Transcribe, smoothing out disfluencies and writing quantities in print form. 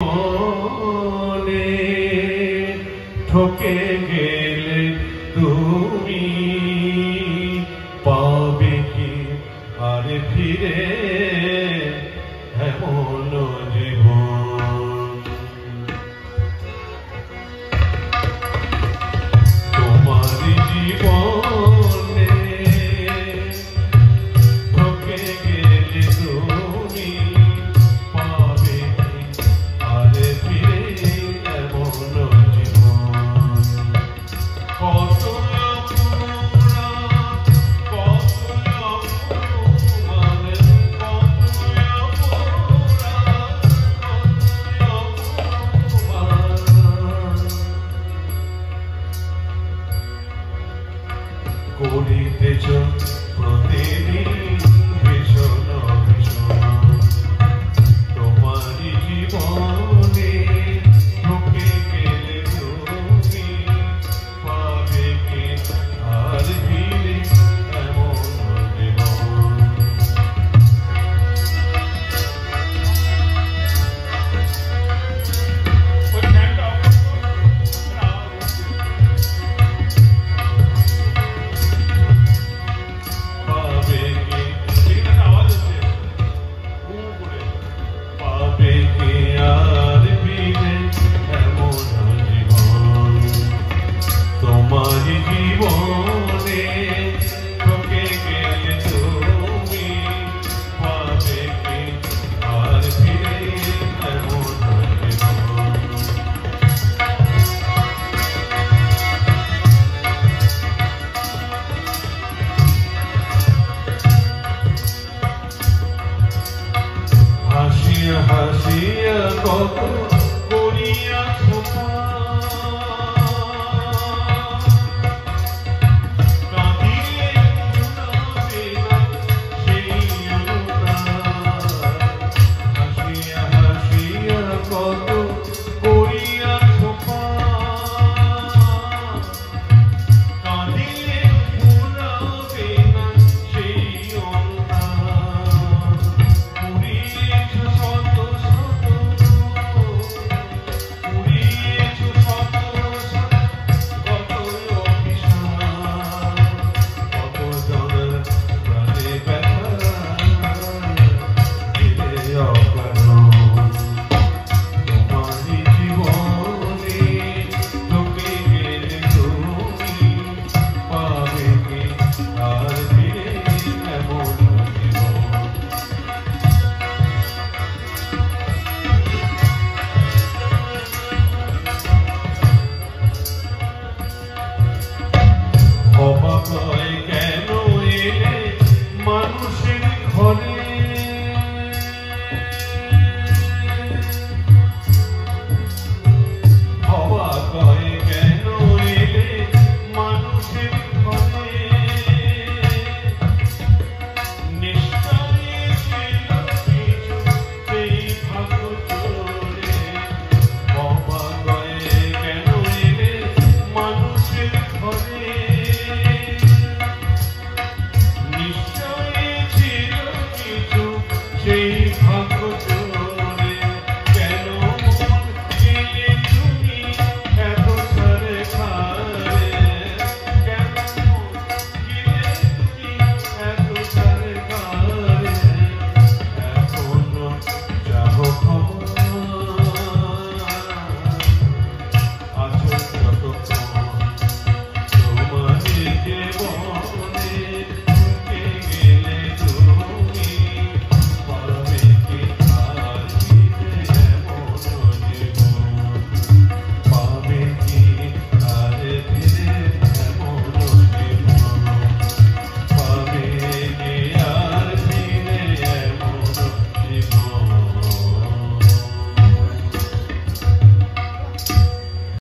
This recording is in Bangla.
জীবনে ঠকে গেলে তুমি পাবে কি আর ফিরে এমন জীবন? তোমার জীবনে ঠকে গেলে তুমি পাবে কি আর ফিরে এমন জীবন? কত করিতেছ প্রতিদিন ভীষণ ভীষণ তোমারই জীবনে ঢুকে গেলে তুমি পাবে কি আর ফিরে এমন জীবন? জীবনে ঠকে গেলে তুমি পাবে কি আর ফিরে এমন জীবন? হাসিয়া হাসিয়া কত করিয়া কত